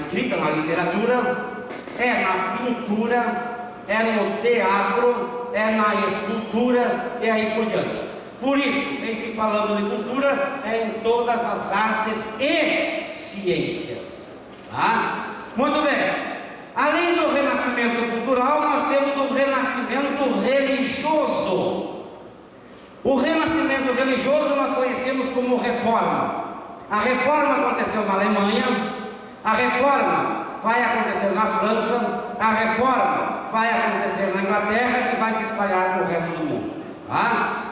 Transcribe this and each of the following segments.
escrita, na literatura, é na pintura, é no teatro, é na escultura e aí por diante. Por isso, em se falando de cultura, é em todas as artes e ciências. Tá? Muito bem. Além do renascimento cultural, nós temos o renascimento religioso. O renascimento religioso nós conhecemos como reforma. A reforma aconteceu na Alemanha, a reforma vai acontecer na França, a reforma vai acontecer na Inglaterra e vai se espalhar no resto do mundo. Tá?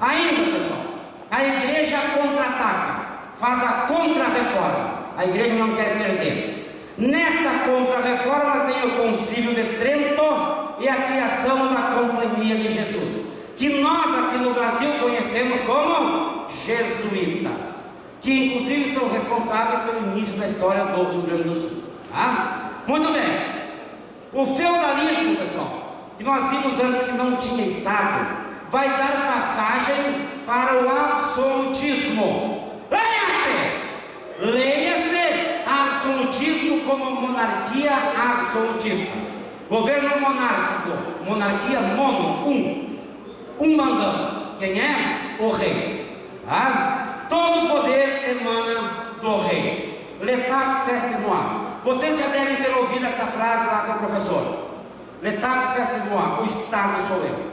Ainda, pessoal, a igreja contra-ataca, faz a contra-reforma. A igreja não quer perder. Nesta contra-reforma tem o Concílio de Trento e a criação da Companhia de Jesus, que nós aqui no Brasil conhecemos como jesuítas, que inclusive são responsáveis pelo início da história do Rio Grande do Sul. Tá? Muito bem. O feudalismo, pessoal, que nós vimos antes que não tinha Estado, vai dar passagem para o absolutismo. Leia-se absolutismo como monarquia absolutista. Governo monárquico, monarquia mono, um mandando. Quem é? O rei. Tá? Todo poder emana do rei. L'État c'est moi. Vocês já devem ter ouvido essa frase lá com o professor. L'État c'est moi. O Estado sou eu.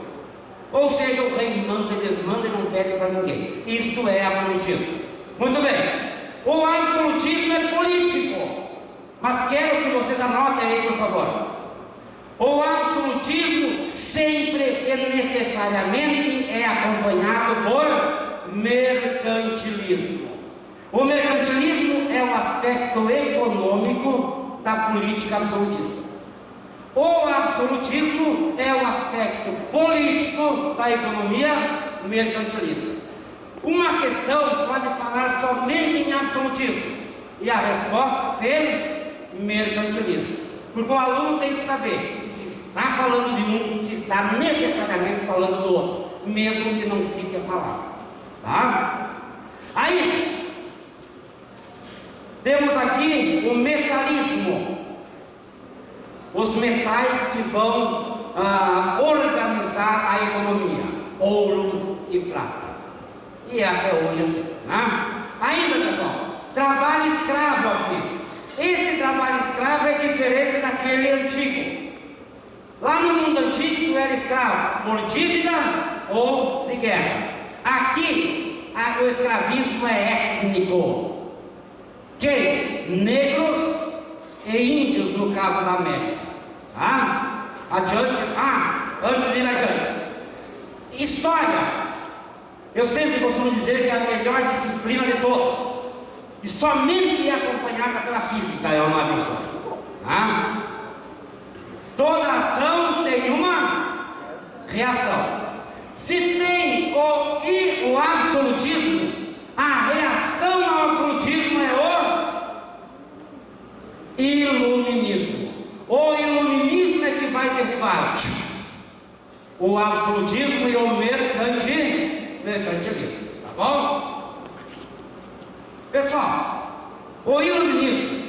Ou seja, o rei manda e desmanda e não pede para ninguém. Isto é absolutismo. Muito bem. O absolutismo é político. Mas quero que vocês anotem aí, por favor. O absolutismo sempre e necessariamente é acompanhado por mercantilismo. O mercantilismo é o aspecto econômico da política absolutista. O absolutismo é o aspecto político da economia mercantilista. Uma questão pode falar somente em absolutismo e a resposta ser mercantilismo, porque o aluno tem que saber que se está falando de um, se está necessariamente falando do outro, mesmo que não cite a palavra. Tá? Aí temos aqui o metalismo, os metais que vão organizar a economia, ouro e prata. E até hoje assim, né? Ainda, pessoal, trabalho escravo aqui. Esse trabalho escravo é diferente daquele antigo. Lá no mundo antigo tu era escravo por dívida ou de guerra. Aqui o escravismo é étnico. Que negros e índios no caso da América. Tá? Adiante. Antes de ir adiante. História. Eu sempre costumo dizer que é a melhor disciplina de todas, e somente é acompanhada pela física, é uma versão. Tá? Toda ação tem uma reação. Se tem o absolutismo, a reação ao absolutismo é o iluminismo. O iluminismo é que vai derrubar o absolutismo e o mercantilismo. Tá bom? Pessoal, o iluminismo,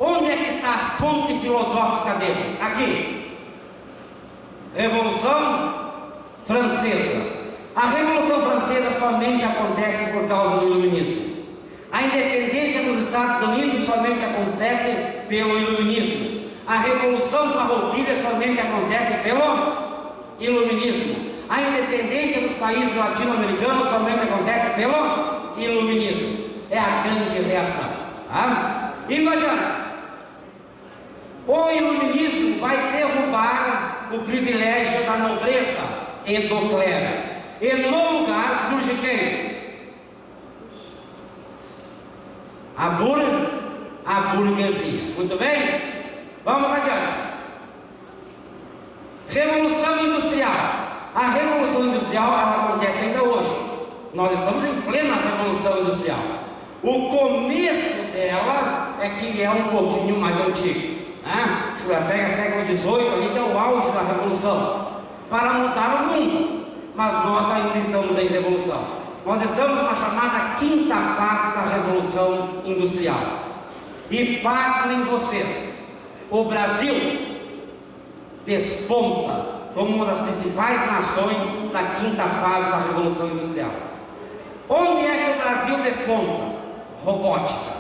onde é que está a fonte filosófica dele? Aqui. Revolução Francesa. A Revolução Francesa somente acontece por causa do iluminismo. A independência dos Estados Unidos somente acontece pelo iluminismo. A Revolução Farroupilha somente acontece pelo iluminismo. A independência dos países latino-americanos somente acontece pelo iluminismo. É a grande reação. Tá? Indo adiante. O iluminismo vai derrubar o privilégio da nobreza e do clero. E no lugar surge quem? A burguesia. Muito bem? Vamos adiante. Revolução Industrial. A Revolução Industrial ela acontece ainda hoje. Nós estamos em plena Revolução Industrial. O começo dela é que é um pouquinho mais antigo, né? Você pega século XVIII ali, que é o auge da Revolução, para mudar o mundo. Mas nós ainda estamos em revolução. Nós estamos na chamada quinta fase da Revolução Industrial. E pasmem vocês, o Brasil desponta como uma das principais nações da quinta fase da Revolução Industrial. Onde é que o Brasil desponta? Robótica.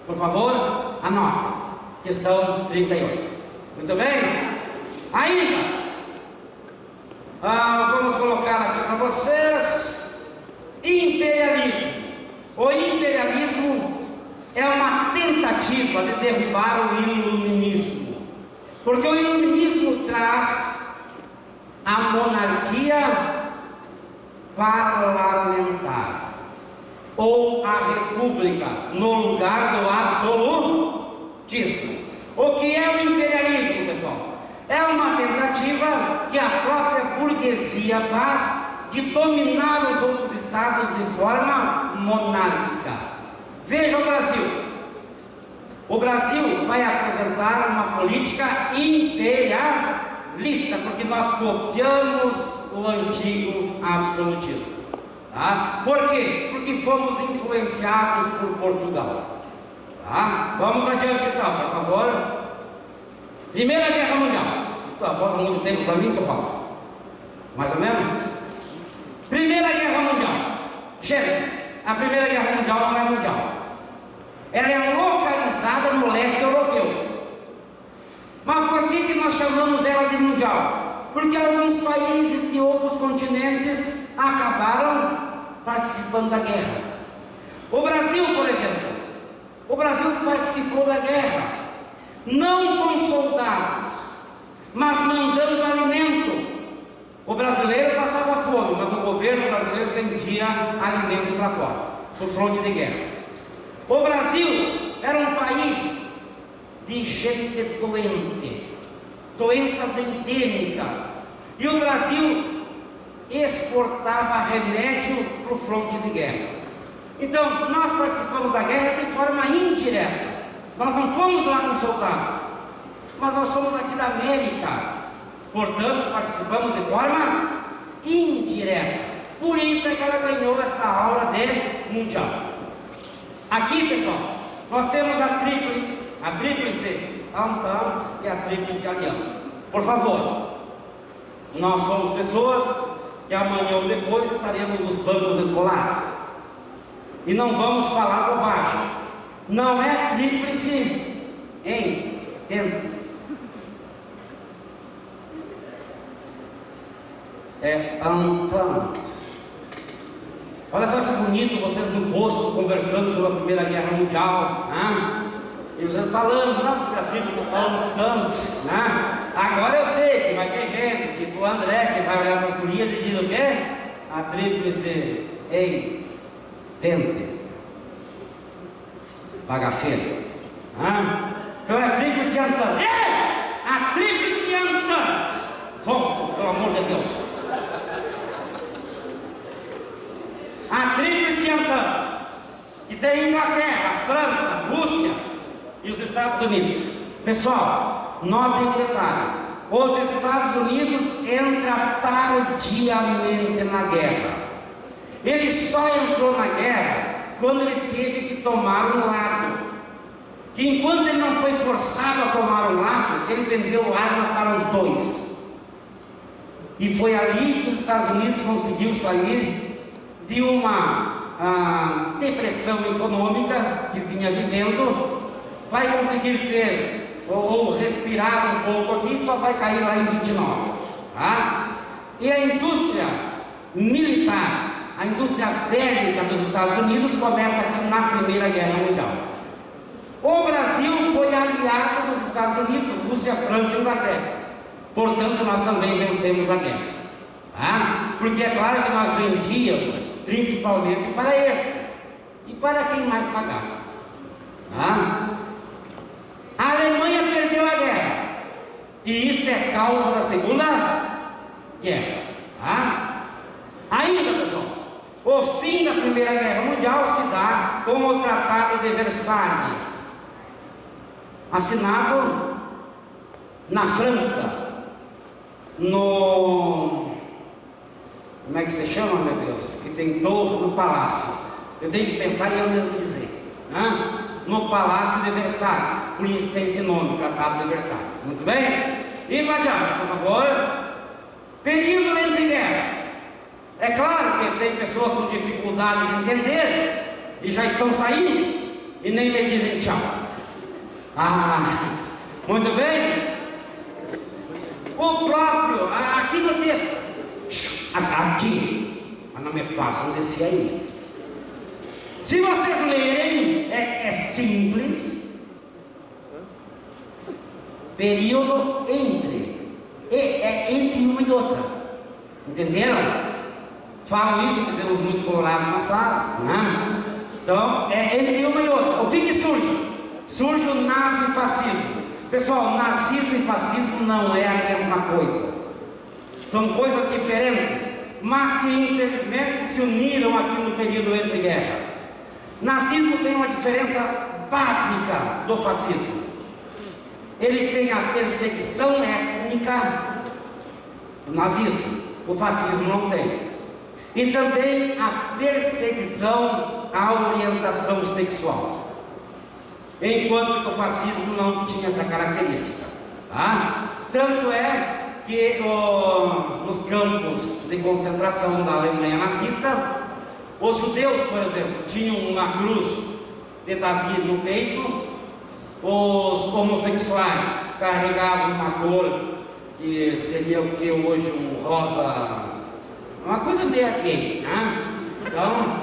Por favor, anote. Questão 38. Muito bem? Ainda, vamos colocar aqui para vocês, imperialismo. O imperialismo é uma tentativa de derrubar o iluminismo, porque o iluminismo traz a monarquia parlamentar, ou a república, no lugar do absolutismo. O que é o imperialismo, pessoal? É uma tentativa que a própria burguesia faz de dominar os outros estados de forma monárquica. Veja o Brasil. O Brasil vai apresentar uma política imperialista, porque nós copiamos o antigo absolutismo. Tá? Por quê? Porque fomos influenciados por Portugal. Tá? Vamos adiante então, por favor. Primeira Guerra Mundial. Isso falta muito tempo para mim, São Paulo? Mais ou menos? Primeira Guerra Mundial. Gente, a Primeira Guerra Mundial não é mundial. Ela é localizada no leste europeu. Mas por que nós chamamos ela de mundial? Porque alguns países de outros continentes acabaram participando da guerra. O Brasil, por exemplo, o Brasil participou da guerra, não com soldados, mas mandando alimento. O brasileiro passava fome, mas o governo brasileiro vendia alimento para fora, por fronte de guerra. O Brasil era um país de gente doente, doenças endêmicas, e o Brasil exportava remédio para o fronte de guerra. Então, nós participamos da guerra de forma indireta. Nós não fomos lá com soldados, mas nós somos aqui da América. Portanto, participamos de forma indireta. Por isso é que ela ganhou esta aura de mundial. Aqui, pessoal, nós temos a tríplice Entente e a tríplice aliança. Por favor, nós somos pessoas que amanhã ou depois estaremos nos bancos escolares. E não vamos falar bobagem. Não é tríplice entente. É Entente. Olha só que bonito vocês no posto conversando sobre a Primeira Guerra Mundial, né? E vocês falando, não, porque a tríplice falando tanto, né? Agora eu sei que vai ter gente, tipo o André, que vai olhar para as gurias e diz o quê? A tríplice entente. Bagaceiro. Né? Então é a tríplice Entente. A tríplice Entente. Vamos, pelo amor de Deus. A tríplice Entente, que tem Inglaterra, França, Rússia e os Estados Unidos. Pessoal, notem um detalhe: os Estados Unidos entram tardiamente na guerra. Ele só entrou na guerra quando ele teve que tomar um lado. Que enquanto ele não foi forçado a tomar um lado, ele vendeu arma para os dois. E foi ali que os Estados Unidos conseguiu sair de uma depressão econômica que vinha vivendo. Vai conseguir ter ou respirar um pouco aqui, só vai cair lá em 29, tá? E a indústria militar, a indústria bélica dos Estados Unidos começa aqui na Primeira Guerra Mundial. O Brasil foi aliado dos Estados Unidos, Rússia, França e Inglaterra. Portanto, nós também vencemos a guerra, tá? Porque é claro que nós vendíamos principalmente para esses e para quem mais pagasse, tá? A Alemanha perdeu a guerra, e isso é causa da Segunda Guerra, tá? Ainda, pessoal, o fim da Primeira Guerra Mundial se dá com o Tratado de Versalhes, assinado na França, como é que se chama, meu Deus? Que tem torre no palácio. Eu tenho que pensar e eu mesmo dizer, né? no Palácio de Versalhes. Por isso tem esse nome, Tratado de Versalhes. Muito bem? E vai adiante, por favor. Período entre guerras. É claro que tem pessoas com dificuldade de entender e já estão saindo e nem me dizem tchau. Muito bem. O próprio, aqui no texto, aqui, mas não me façam descer aí. Se vocês lerem, é simples. Período entre. É entre uma e outra. Entenderam? Falo isso porque temos muitos colorados na sala, né? Então, é entre uma e outra. O que surge? Surge o nazifascismo. Pessoal, nazismo e fascismo não é a mesma coisa. São coisas diferentes, mas que infelizmente se uniram aqui no período entre guerras. Nazismo tem uma diferença básica do fascismo. Ele tem a perseguição étnica, o nazismo. O fascismo não tem. E também a perseguição à orientação sexual. Enquanto que o fascismo não tinha essa característica. Tá? Tanto é que nos campos de concentração da Alemanha nazista, os judeus, por exemplo, tinham uma cruz de Davi no peito. Os homossexuais carregavam uma cor que seria o que hoje um rosa, uma coisa meio gay, né? Então,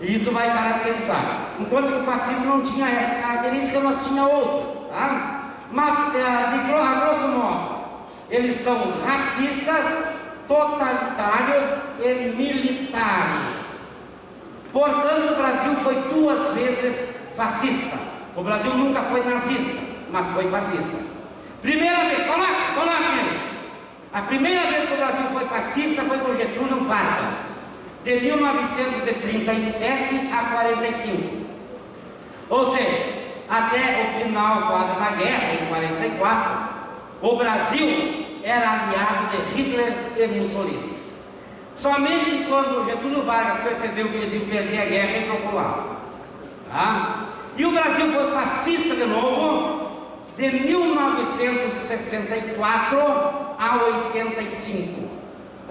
isso vai caracterizar. Enquanto que o fascismo não tinha essa característica, mas tinha outras, tá? Mas, a grosso modo, eles são racistas, totalitários e militares. Portanto, o Brasil foi 2 vezes fascista. O Brasil nunca foi nazista, mas foi fascista. Primeira vez, coloca. A primeira vez que o Brasil foi fascista foi com Getúlio Vargas, de 1937 a 45. Ou seja, até o final quase da guerra, em 44, o Brasil era aliado de Hitler e Mussolini. Somente quando Getúlio Vargas percebeu que eles iam perder a guerra, ele trocou lá. Tá? E o Brasil foi fascista de novo, de 1964 a 85,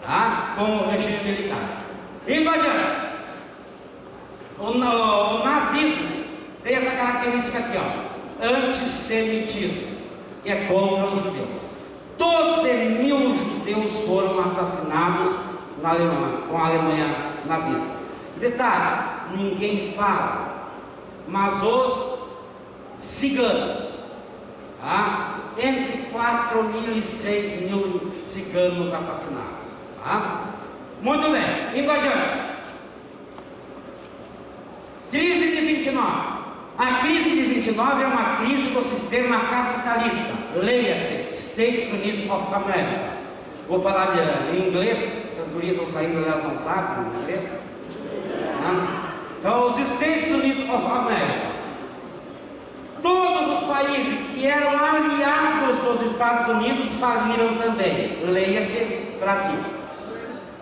tá? Com o regime militar. E vai adiante. O nazismo tem essa característica aqui, ó, antissemitismo, que é contra os judeus. 12.000 judeus foram assassinados na Alemanha, com a Alemanha nazista. Detalhe, ninguém fala, mas os ciganos, tá? Entre 4.000 e 6.000 ciganos assassinados, tá? Muito bem, indo adiante. Crise de 29. A crise de 29 é uma crise do sistema capitalista. Leia-se, Estados Unidos of America. Vou falar em inglês, as gurias estão saindo, elas não sabem inglês. Então, os Estados Unidos of America. Todos os países que eram aliados dos Estados Unidos faliram também. Leia-se Brasil.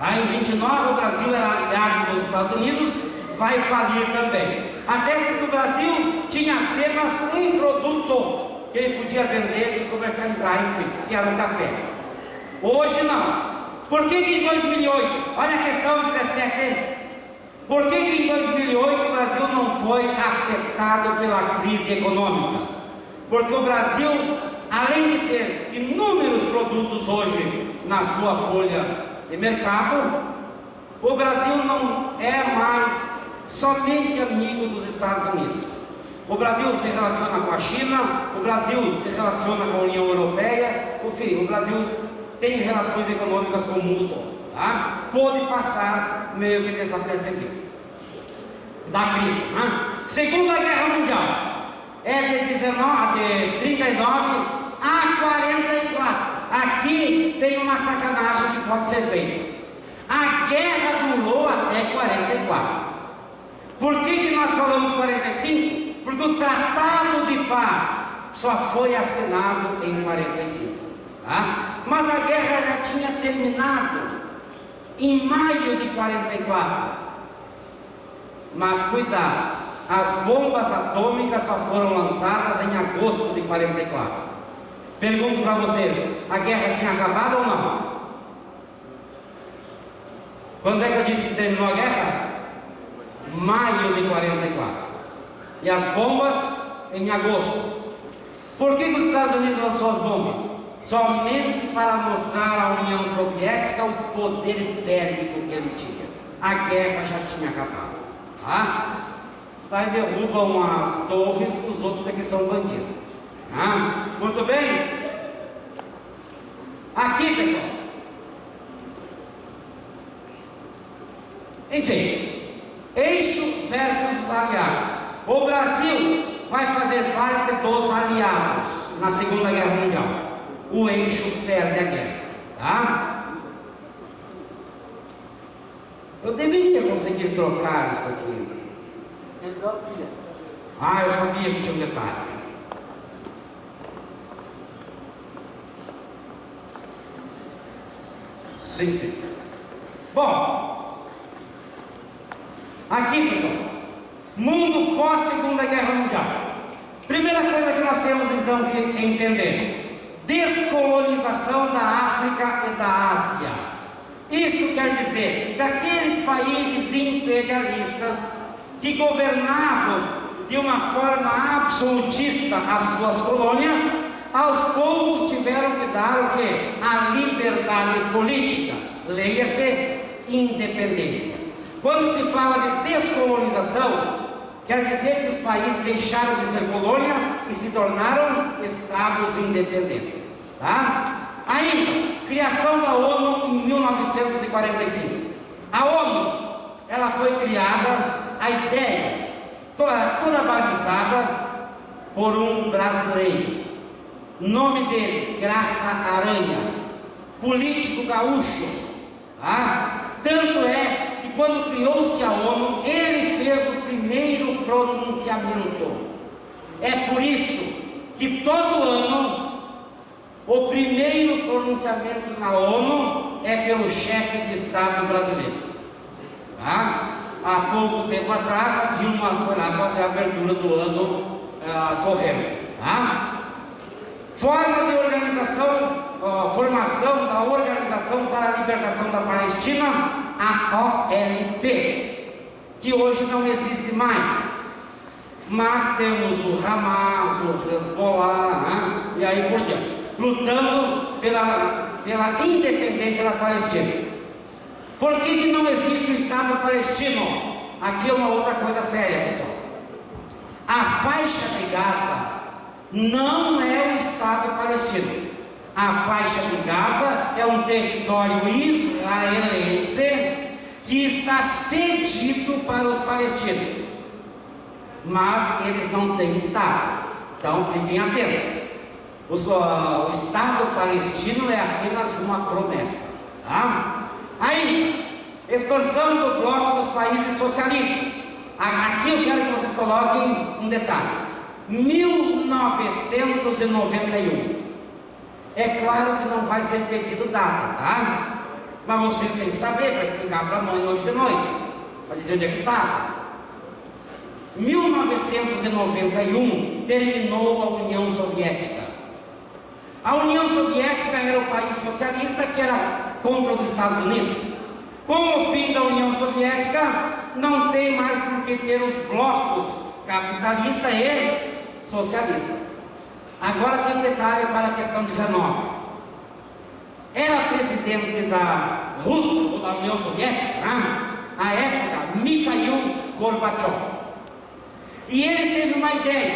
Aí, em 29, o Brasil era aliado dos Estados Unidos, vai falir também. Até porque o Brasil tinha apenas um produto que ele podia vender e comercializar, enfim, que era o café. Hoje não. Por que em 2008, olha a questão 17, por que em 2008 o Brasil não foi afetado pela crise econômica? Porque o Brasil, além de ter inúmeros produtos hoje na sua folha de mercado, o Brasil não é mais somente amigo dos Estados Unidos. O Brasil se relaciona com a China, o Brasil se relaciona com a União Europeia, enfim, o Brasil tem relações econômicas com o mundo todo, tá? Pode passar meio que desapercebido da crise, né? Segunda Guerra Mundial é de 39 a 44. Aqui tem uma sacanagem que pode ser feita. A guerra durou até 44. Por que nós falamos 45? Porque o Tratado de Paz só foi assinado em 45, tá? Mas a guerra já tinha terminado em maio de 44. Mas cuidado, As bombas atômicas só foram lançadas em agosto de 44. Pergunto para vocês, a guerra tinha acabado ou não? Quando é que eu disse que terminou a guerra? Maio de 44. E as bombas em agosto. Por que os Estados Unidos lançou as bombas? Somente para mostrar à União Soviética o poder bélico que ele tinha. A guerra já tinha acabado. Tá? Vai derrubam as torres, os outros é que são bandidos. Tá? Muito bem? Aqui, pessoal. Enfim, eixo versus os aliados. O Brasil vai fazer parte dos aliados na Segunda Guerra Mundial. O eixo perde a guerra. Tá? Eu deveria conseguir trocar isso aqui. Ah, eu sabia que tinha um detalhe. Sim, sim. Bom, aqui, pessoal, mundo pós-Segunda Guerra Mundial. Primeira coisa que nós temos então que entender: descolonização da África e da Ásia. Isso quer dizer que aqueles países imperialistas que governavam de uma forma absolutista as suas colônias, aos poucos tiveram que dar o quê? A liberdade política, leia-se independência. Quando se fala de descolonização, quer dizer que os países deixaram de ser colônias e se tornaram estados independentes. Tá? Ainda, criação da ONU em 1945. A ONU, ela foi criada, a ideia, toda balizada por um brasileiro. Nome dele, Graça Aranha, político gaúcho. Tá? Tanto é que quando criou-se a ONU, ele fez o primeiro pronunciamento. É por isso que todo ano o primeiro pronunciamento na ONU é pelo chefe de Estado brasileiro. Tá? Há pouco tempo atrás, a Dilma foi lá fazer a abertura do ano corrente. Tá? Forma de organização, formação da Organização para a Libertação da Palestina, a OLP, que hoje não existe mais. Mas temos o Hamas, o Hezbollah, né? E aí por diante, lutando pela independência da Palestina. Por que não existe o Estado palestino? Aqui é uma outra coisa séria, pessoal. A faixa de Gaza não é o Estado palestino. A faixa de Gaza é um território israelense que está cedido para os palestinos, mas eles não têm Estado. Então fiquem atentos. O Estado palestino é apenas uma promessa. Tá? Ainda, expansão do bloco dos países socialistas. Aqui eu quero que vocês coloquem um detalhe: 1991. É claro que não vai ser pedido data, tá? Mas vocês têm que saber para explicar para a mãe hoje de noite, para dizer onde é que estava. 1991 terminou a União Soviética. A União Soviética era o país socialista que era contra os Estados Unidos. Com o fim da União Soviética, não tem mais por que ter os blocos capitalista e socialista. Agora tem um detalhe para a questão 19. Era presidente da Rússia, ou da União Soviética, né? À época, Mikhail Gorbachev. E ele teve uma ideia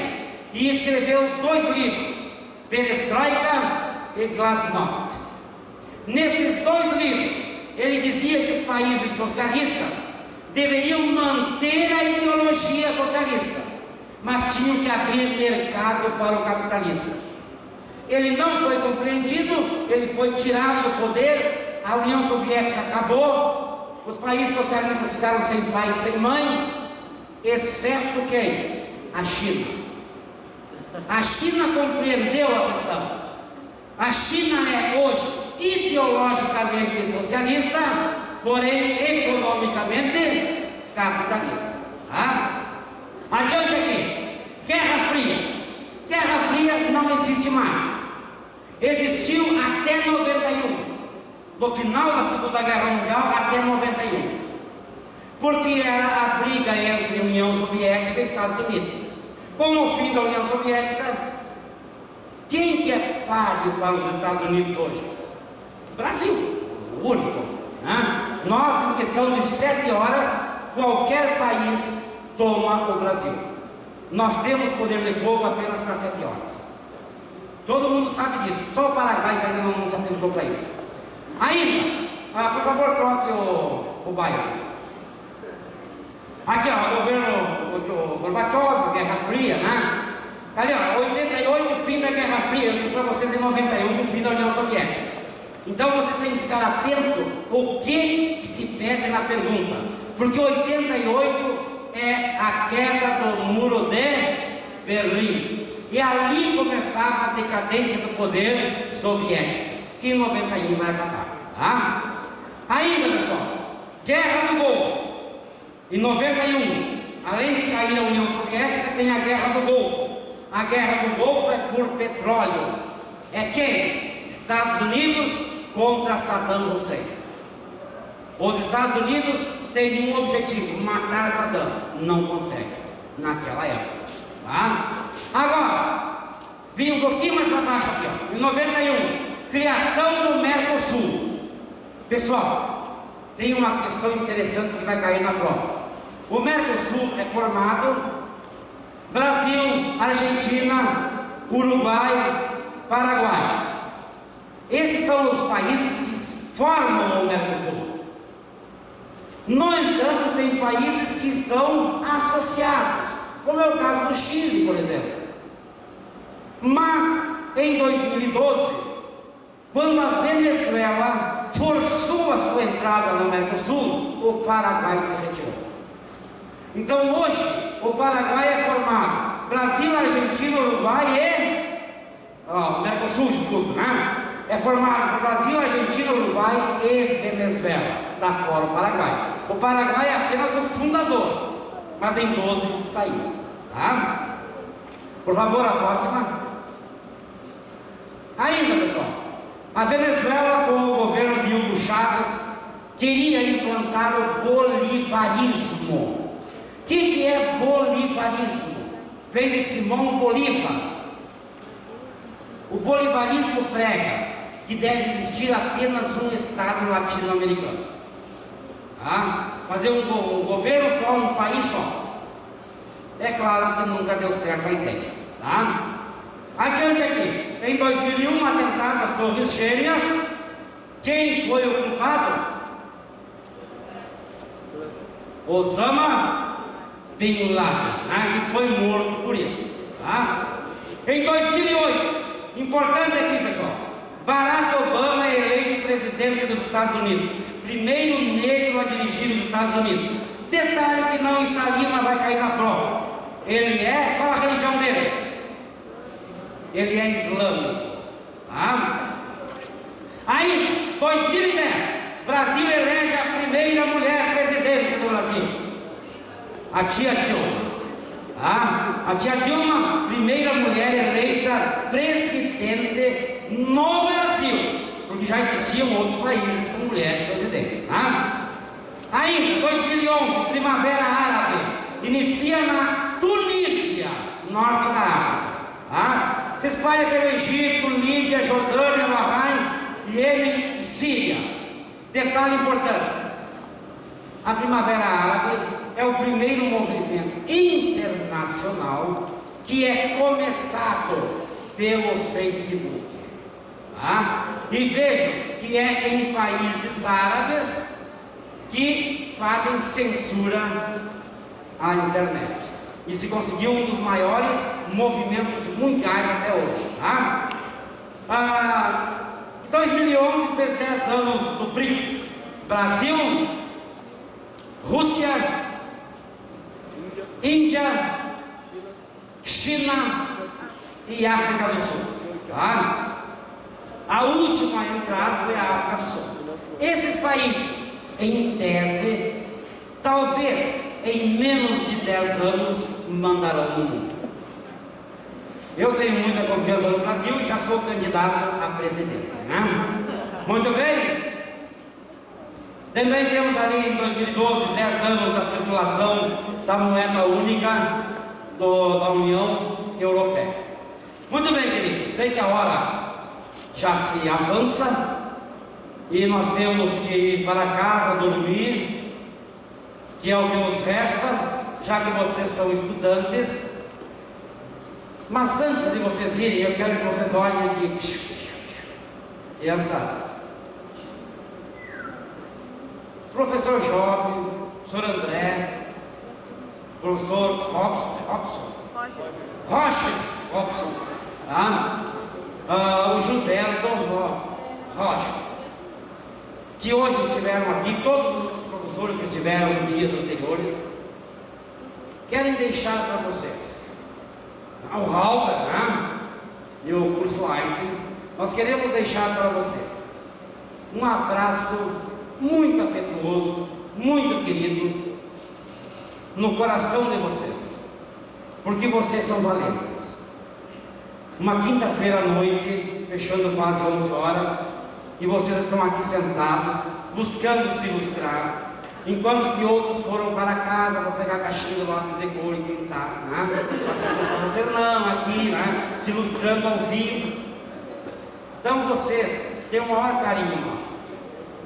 e escreveu 2 livros, Perestroika e Glasnost. Nesses 2 livros, ele dizia que os países socialistas deveriam manter a ideologia socialista, mas tinham que abrir mercado para o capitalismo. Ele não foi compreendido, ele foi tirado do poder, a União Soviética acabou, os países socialistas ficaram sem pai e sem mãe, exceto quem? A China. A China compreendeu a questão. A China é hoje ideologicamente socialista, porém economicamente capitalista. Tá? Adiante aqui. Guerra Fria. Guerra Fria não existe mais. Existiu até 91. Do final da Segunda Guerra Mundial até 91. Porque era a briga entre a União Soviética e Estados Unidos. Com o fim da União Soviética, quem que é páreo para os Estados Unidos hoje? Brasil, o único. Né? Nós, em questão de 7 horas, qualquer país toma o Brasil. Nós temos poder de fogo apenas para 7 horas. Todo mundo sabe disso. Só o Paraguai que ainda não se atentou para isso. Ainda, por favor, troque o bairro. Aqui, ó, o governo Gorbachev, Guerra Fria, né? Ali, ó, 88, fim da Guerra Fria. Eu disse para vocês em 91, o fim da União Soviética. Então vocês têm que ficar atentos o que se pede na pergunta. Porque 88 é a queda do muro de Berlim. E ali começava a decadência do poder soviético, que em 91 vai acabar. Tá? Ainda, pessoal, Guerra do Golfo. Em 91, além de cair a União Soviética, tem a Guerra do Golfo. A Guerra do Golfo é por petróleo. É quem? Estados Unidos contra Saddam Hussein. Os Estados Unidos têm um objetivo: matar Saddam. Não consegue, naquela época. Tá? Agora, vim um pouquinho mais para baixo aqui, ó. Em 91, criação do Mercosul. Pessoal, tem uma questão interessante que vai cair na prova. O Mercosul é formado Brasil, Argentina, Uruguai, Paraguai. Esses são os países que formam o Mercosul. No entanto, tem países que estão associados, como é o caso do Chile, por exemplo. Mas, em 2012, quando a Venezuela forçou a sua entrada no Mercosul, o Paraguai se retirou. Então hoje, o Paraguai é formado Brasil, Argentina, Uruguai e... Mercosul, desculpa, né? É formado por Brasil, Argentina, Uruguai e Venezuela. Está fora o Paraguai. O Paraguai é apenas o fundador, mas em 12 saiu. Tá? Por favor, a próxima. Ainda, pessoal, a Venezuela, com o governo de Hugo Chávez, queria implantar o bolivarismo. O que é bolivarismo? Vem de Simão Bolívar. O bolivarismo prega que deve existir apenas um Estado latino-americano. Tá? Fazer um governo só, um país só. É claro que nunca deu certo a ideia. Tá? Adiante aqui. Em 2001, atentado às Torres Gêmeas. Quem foi o culpado? Osama Bin Laden, né? E foi morto por isso. Tá? Em 2008, importante aqui, pessoal, Barack Obama é eleito presidente dos Estados Unidos, primeiro negro a dirigir os Estados Unidos. Detalhe que não está ali, mas vai cair na prova. Ele é, qual a religião dele? Ele é islâmico. Tá? Aí, 2010, Brasil elege a primeira mulher presidente do Brasil, a tia Dilma. Tá? A tia Dilma, primeira mulher eleita presidente no Brasil, porque já existiam outros países com mulheres presidentes. Tá? Ainda, 2011, Primavera Árabe, inicia na Tunísia, norte da África. Tá? Se espalha pelo Egito, Líbia, Jordânia, Bahrein, Iêmen e Síria. Detalhe importante: a Primavera Árabe é o primeiro movimento internacional que é começado pelo Facebook. Tá? E vejam que é em países árabes que fazem censura à internet. E se conseguiu um dos maiores movimentos mundiais até hoje. Tá? 2011 fez 10 anos do BRICS. Brasil, Rússia, Índia, China e África do Sul. Tá? A última a entrar foi a África do Sul. Esses países, em tese, talvez em menos de 10 anos mandarão no mundo. Eu tenho muita confiança no Brasil e já sou candidato a presidente, né? Muito bem? Também temos ali em 2012, 10 anos da circulação da moeda única da União Europeia. Muito bem, queridos, sei que a hora já se avança e nós temos que ir para casa dormir, que é o que nos resta, já que vocês são estudantes. Mas antes de vocês irem, eu quero que vocês olhem aqui. Crianças, professor Job, professor André, professor Robson, tá? O Gilberto Rocha, que hoje estiveram aqui, todos os professores que estiveram em dias anteriores, querem deixar para vocês, o Halber, né? E o curso Einstein, nós queremos deixar para vocês um abraço muito afetuoso, muito querido, no coração de vocês, porque vocês são valentes. Uma quinta-feira à noite, fechando quase 11 horas, e vocês estão aqui sentados, buscando se ilustrar, enquanto que outros foram para casa para pegar a caixinha de lápis de cor e pintar, né? Vocês não, aqui, né? Se ilustrando ao vivo. Então vocês têm o maior carinho nosso.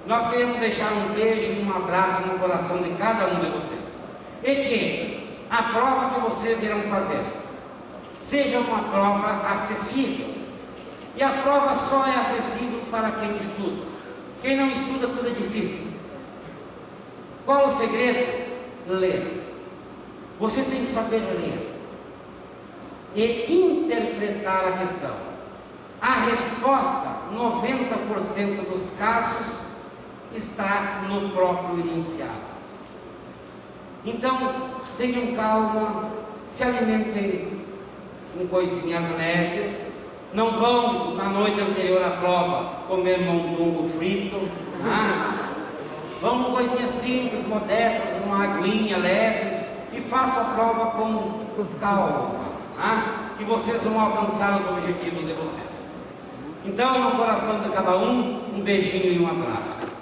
Nós queremos deixar um beijo e um abraço no coração de cada um de vocês. E que a prova que vocês irão fazer seja uma prova acessível. E a prova só é acessível para quem estuda. Quem não estuda, tudo é difícil. Qual o segredo? Ler. Vocês têm que saber ler e interpretar a questão. A resposta, 90% dos casos, está no próprio enunciado. Então, tenham calma, se alimentem com coisinhas leves, não vão na noite anterior à prova comer mondongo frito, né? Vão com coisinhas simples, modestas, uma aguinha leve, e façam a prova com calma, né? Que vocês vão alcançar os objetivos de vocês. Então, no coração de cada um, um beijinho e um abraço.